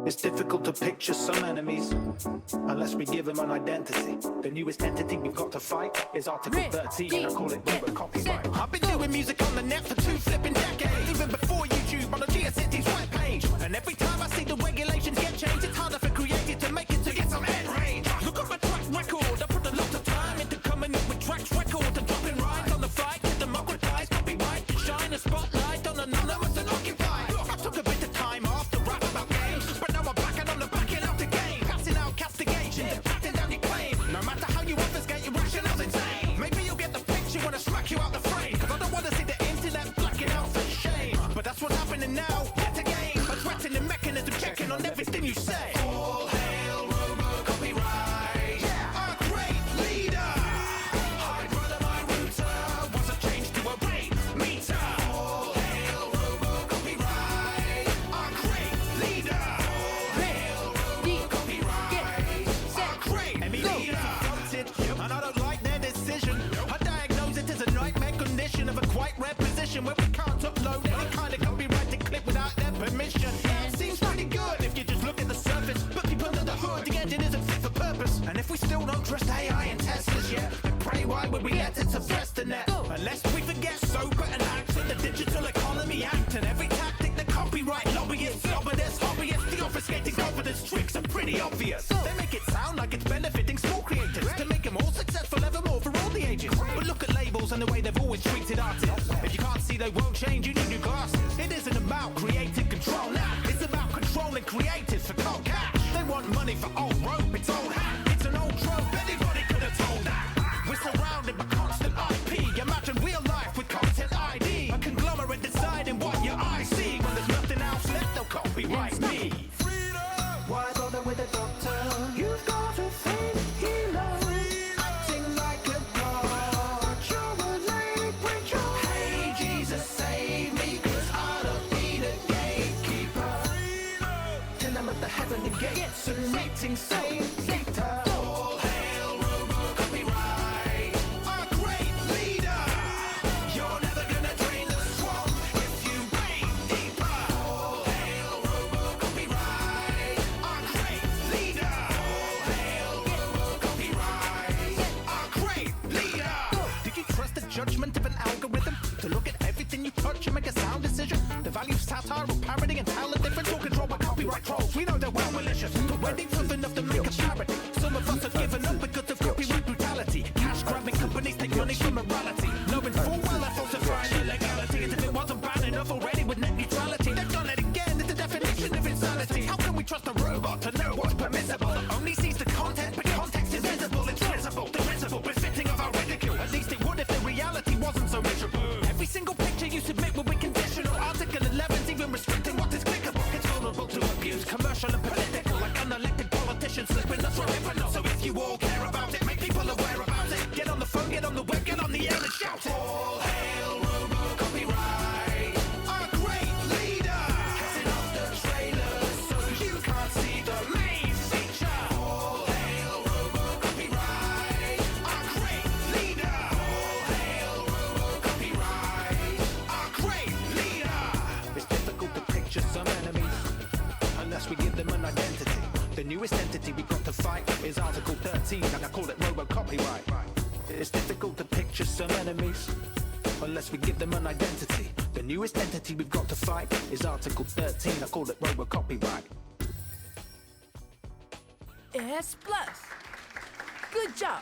It's difficult to picture some enemies unless we give them an identity. The newest entity we've got to fight is Article 13. I call it Robot Copyright. I've been doing music on the net for 2 flipping decades, even before YouTube on the GeoCities webpage. And every time I see the regulations get changed, it's harder for creators to make it to get some end range. Look at my track record, I put a lot of time into coming up with tracks record and dropping rhymes on the fly to democratize copyright to shine a spotlight on anonymous and occupied. Look, I took a bit of time off to rap about games, but now I'm back and I'm backing out the game, passing out castigations and patting down your claim. No matter how you obfuscate your rationale's insane. Maybe you'll get the picture when I smack you out the frame, cause I don't wanna see the internet blacking out for shame. But that's what's happening now, yet again, a threatening mechanism checking on everything you say. All hail Robot Copyright, our great leader. Hide brother my router, was a change to a rate meter. All hail Robot Copyright, our great leader. All hail Robot Copyright, our great leader. And I don't like their decision. I diagnose it as a nightmare condition of a quite rare position where we can't upload any kind of copyrighted clip without their permission. It seems pretty good if you just look at the surface, but deep under the hood, the engine isn't fit for purpose. And if we still don't trust AI and testers yet, then pray why would we let it suppress the net? Unless we forget SOPA and ACTA, the Digital Economy Act, and every tactic the copyright lobbyists, lobbyists, hobbyists, the obfuscating confidence tricks are pretty obvious. They make it sound like it's benefiting small creators to make them all successful evermore for all the ages. But look at labels and the way they've always treated artists. If you can't see they won't change, you need new glasses. It isn't about creative control now, it's about controlling creatives for cold cash. They want money for old rope, it's old hat, it's an old trope, anybody could have told that. We're surrounded by constant IP, imagine real life with content ID. A conglomerate deciding what your eyes see. When there's nothing else left, they'll copyright me. Why bother with a doctor? You've got a faith healer. Acting like a god, you're a late preacher. Hey Jesus, save me, cause I don't need a gatekeeper. Till I'm at the heavenly gates and rating same later. All hail Robot Copyright, our great leader. You're never gonna drain the swamp if you wade deeper. All hail Robot Copyright, our great leader. All hail Robot Copyright, our great leader. Did you trust the judgment of an algorithm to look at everything you touch and make a sound decision? The value of satire or parody and tell the difference, all controlled by copyright trolls. We know they're well malicious, but we're deep enough to make a parody. Some of us have given up because of copyright brutality. Cash grabbing companies take money from morality, knowing full well they're falsifying illegality. As if it wasn't bad enough already with net neutrality, they've done it again. It's the definition of insanity. How can we trust a robot to know what's permissible? It only sees the content, but context is visible. It's visible, divisible, befitting of our ridicule. At least it would if the reality wasn't so miserable. Every single picture you submit will be conditional. Article 11's even restricting what is clickable. It's vulnerable to abuse, commercial and political, like unelected politicians slipping us from hypno. So if you all care about it, make people aware about it. Get on the phone, get on the web, get on the air and shout it. All hail Robot Copyright, our great leader. Casting off the trailers so you can't see the main feature. All hail Robot Copyright, our great leader. All hail Robot Copyright, our great leader. It's difficult to picture some enemies unless we give them an identity. The newest entity we've got to fight is Article 13, and I call it Robot Copyright. It's difficult to picture some enemies unless we give them an identity. The newest entity we've got to fight is Article 13, I call it Robot Copyright. S Plus. Good job.